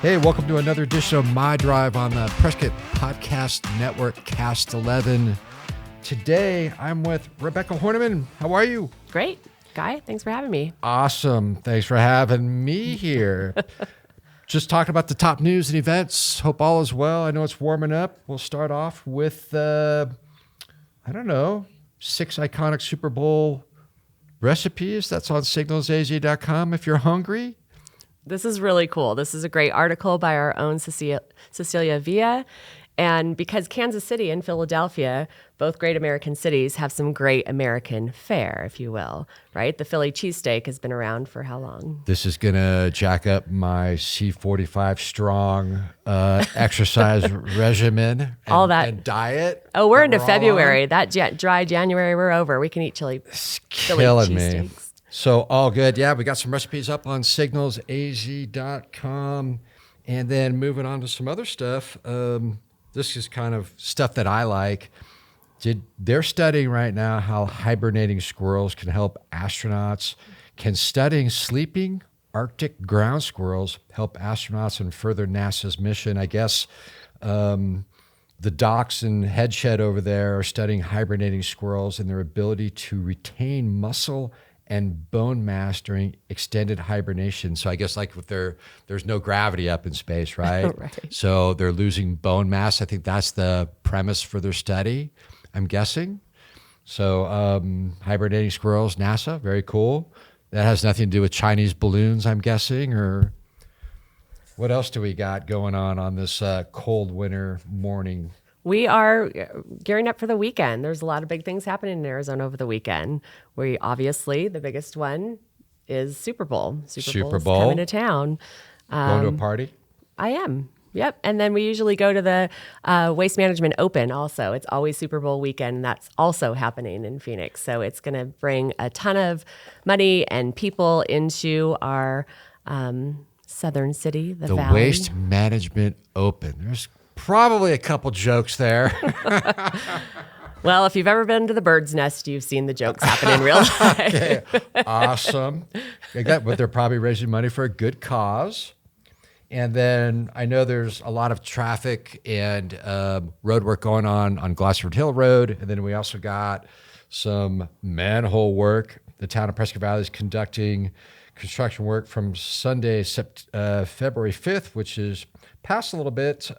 Hey, welcome to another edition of MyDrive on the Prescott Podcast Network, Cast 11. Today, I'm with Rebecca Horniman. How are you? Great. Guy, thanks for having me. Awesome. Thanks for having me here. Just talking about the top news and events. Hope all is well. I know it's warming up. We'll start off with, 6 iconic Super Bowl recipes. That's on signalsaz.com if you're hungry. This is really cool. This is a great article by our own Cecilia Villa. And because Kansas City and Philadelphia, both great American cities, have some great American fare, if you will, right? The Philly cheesesteak has been around for how long? This is going to jack up my C45 strong exercise regimen and diet. Oh, we're into February. That dry January, we're over. We can eat Philly cheesesteaks. So all good. Yeah, we got some recipes up on signalsaz.com. And then moving on to some other stuff. This is kind of stuff that I like. They're studying right now how hibernating squirrels can help astronauts. Can studying sleeping Arctic ground squirrels help astronauts and further NASA's mission? I guess the docks and headshed over there are studying hibernating squirrels and their ability to retain muscle and bone mass during extended hibernation. So I guess like with there's no gravity up in space, right? Right. So they're losing bone mass. I think that's the premise for their study, I'm guessing. So hibernating squirrels, NASA, very cool. That has nothing to do with Chinese balloons, I'm guessing, or what else do we got going on this cold winter morning? We are gearing up for the weekend. There's a lot of big things happening in Arizona over the weekend. We obviously, the biggest one is Super Bowl. Super Bowl coming to town. Going to a party? I am. Yep. And then we usually go to the Waste Management Open also. It's always Super Bowl weekend. And that's also happening in Phoenix. So it's going to bring a ton of money and people into our southern city, the Valley. The Waste Management Open. There's probably a couple jokes there. Well, if you've ever been to the Bird's Nest, you've seen the jokes happen in real life. Okay. Awesome. But they're probably raising money for a good cause. And then I know there's a lot of traffic and road work going on Glossford Hill Road. And then we also got some manhole work. The town of Prescott Valley is conducting construction work from Sunday, February 5th, which is past a little bit,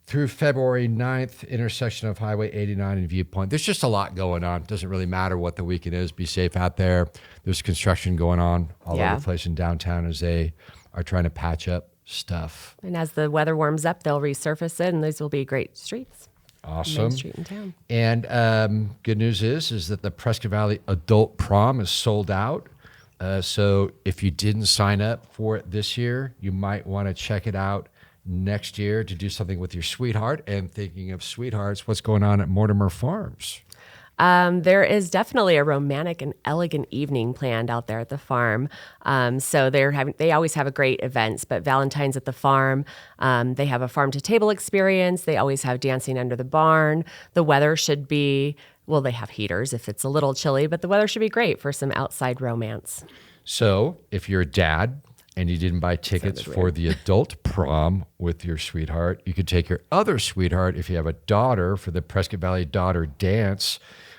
through February 9th, intersection of Highway 89 and Viewpoint. There's just a lot going on. It doesn't really matter what the weekend is. Be safe out there. There's construction going on all over the place in downtown as they are trying to patch up stuff. And as the weather warms up, they'll resurface it, and these will be great streets. Awesome. Main street in town. And good news is that the Prescott Valley Adult Prom is sold out. So if you didn't sign up for it this year, you might want to check it out next year to do something with your sweetheart. And thinking of sweethearts, what's going on at Mortimer Farms? There is definitely a romantic and elegant evening planned out there at the farm. So they always have a great events, but Valentine's at the farm. They have a farm to table experience. They always have dancing under the barn. The weather should be, well, they have heaters if it's a little chilly, but the weather should be great for some outside romance. So if you're a dad and you didn't buy tickets for the adult prom with your sweetheart, you could take your other sweetheart if you have a daughter for the Prescott Valley Daughter Dance,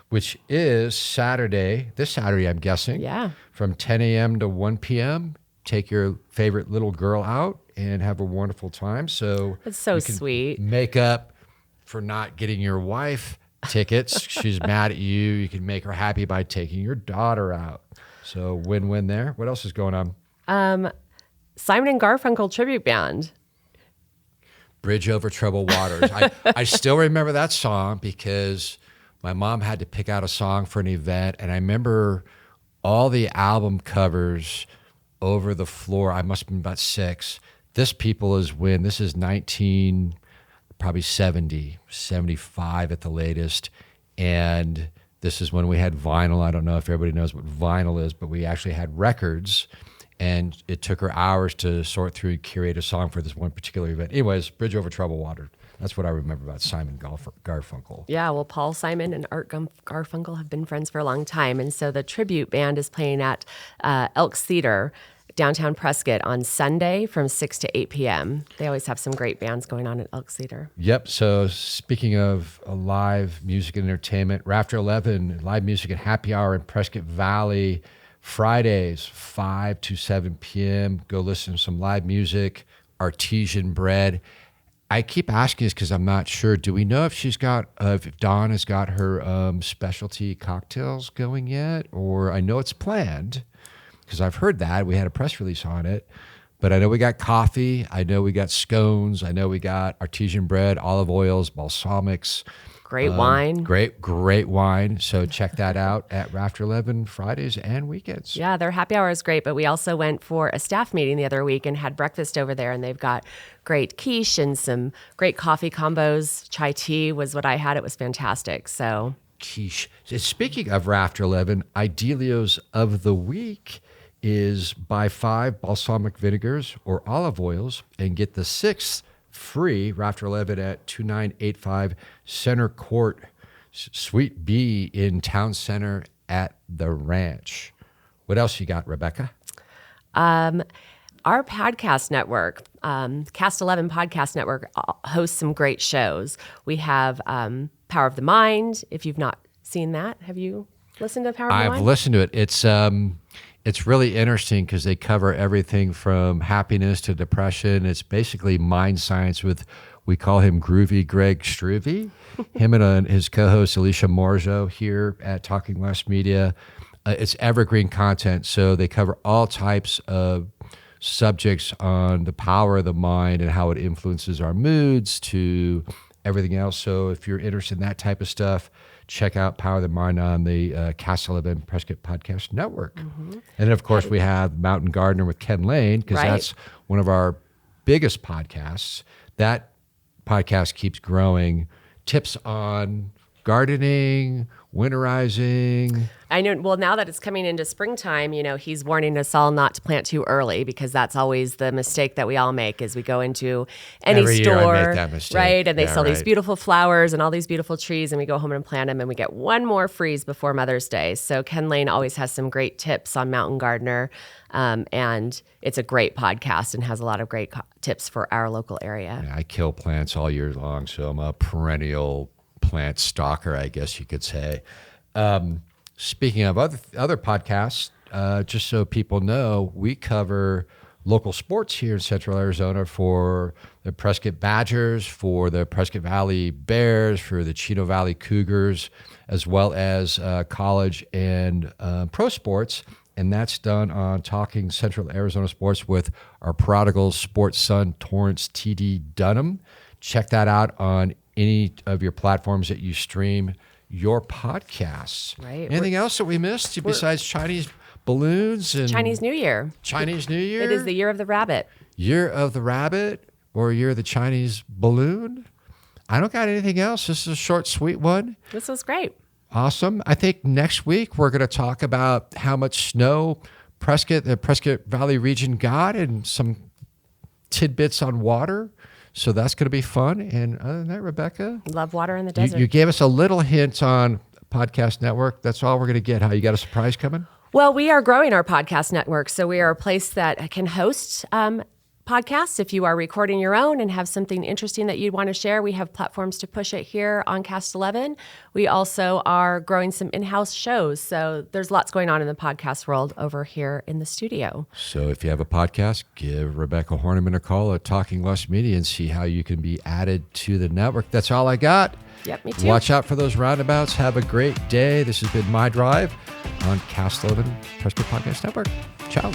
which is this Saturday, I'm guessing. Yeah. From 10 a.m. to 1 p.m. Take your favorite little girl out and have a wonderful time. So it's so sweet. Make up for not getting your wife tickets. She's mad at you. You can make her happy by taking your daughter out. So win-win there. What else is going on? Simon and Garfunkel tribute band. Bridge Over Troubled Waters. I still remember that song because my mom had to pick out a song for an event, and I remember all the album covers over the floor. I must have been about 6. This is 1970, 75 at the latest. And this is when we had vinyl. I don't know if everybody knows what vinyl is, but we actually had records. And it took her hours to sort through and curate a song for this one particular event. Anyways, Bridge Over Troubled Water. That's what I remember about Simon Garfunkel. Yeah, well, Paul Simon and Art Garfunkel have been friends for a long time. And so the tribute band is playing at Elks Theater downtown Prescott on Sunday from 6 to 8 p.m. They always have some great bands going on at Elk Cedar. Yep. So speaking of live music and entertainment, Rafter 11, live music at Happy Hour in Prescott Valley, Fridays, 5 to 7 p.m. Go listen to some live music, artesian bread. I keep asking this because I'm not sure. Do we know if if Dawn has got her specialty cocktails going yet? Or I know it's planned because I've heard that. We had a press release on it. But I know we got coffee. I know we got scones. I know we got artesian bread, olive oils, balsamics. Great wine. Great wine. So check that out at Rafter 11 Fridays and weekends. Yeah, their happy hour is great, but we also went for a staff meeting the other week and had breakfast over there, and they've got great quiche and some great coffee combos. Chai tea was what I had. It was fantastic. So Quiche. Speaking of Rafter 11, Idelios of the Week is buy 5 balsamic vinegars or olive oils and get the 6th free, Rafter 11 at 2985 Center Court, Suite B in Town Center at the Ranch. What else you got, Rebecca? our podcast network, Cast 11 Podcast Network, hosts some great shows. We have Power of the Mind. If you've not seen that, have you listened to Power of the Mind? I've listened to it. It's really interesting because they cover everything from happiness to depression. It's basically mind science with, we call him Groovy Greg Struvey. Him and his co-host Alicia Morjo here at Talking West Media. It's evergreen content, so they cover all types of subjects on the power of the mind and how it influences our moods to everything else. So if you're interested in that type of stuff, check out Power of the Mind on the Cast 11 Prescott Podcast Network. Mm-hmm. And then, of course, we have Mountain Gardener with Ken Lane, because that's one of our biggest podcasts. That podcast keeps growing. Tips on gardening, winterizing. I know. Well, now that it's coming into springtime, he's warning us all not to plant too early, because that's always the mistake that we all make is we go into any Every store, year I make that mistake. right? And they Yeah, sell these right. beautiful flowers and all these beautiful trees, and we go home and plant them, and we get one more freeze before Mother's Day. So Ken Lane always has some great tips on Mountain Gardener, and it's a great podcast and has a lot of great tips for our local area. I kill plants all year long, so I'm a perennial plant stalker, I guess you could say. Speaking of other podcasts, just so people know, we cover local sports here in Central Arizona for the Prescott Badgers, for the Prescott Valley Bears, for the Chino Valley Cougars, as well as college and pro sports. And that's done on Talking Central Arizona Sports with our prodigal sports son, Torrance T.D. Dunham. Check that out on any of your platforms that you stream your podcasts. Right. Anything else that we missed besides Chinese balloons and Chinese New Year. Chinese New Year? It is the Year of the Rabbit. Year of the Rabbit or Year of the Chinese Balloon? I don't got anything else. This is a short, sweet one. This was great. Awesome. I think next week we're going to talk about how much snow the Prescott Valley region got, and some tidbits on water. So that's going to be fun. And other than that, Rebecca, Love water in the desert. you gave us a little hint on Podcast Network. That's all we're going to get. How you got a surprise coming? Well, we are growing our podcast network, so we are a place that can host podcasts. If you are recording your own and have something interesting that you'd want to share, we have platforms to push it here on Cast 11. We also are growing some in-house shows, so there's lots going on in the podcast world over here in the studio. So if you have a podcast, give Rebecca Horniman a call at Talking West Media and see how you can be added to the network. That's all I got. Yep, me too. Watch out for those roundabouts. Have a great day. This has been MyDrive on Cast 11 Prescott Podcast Network. Ciao.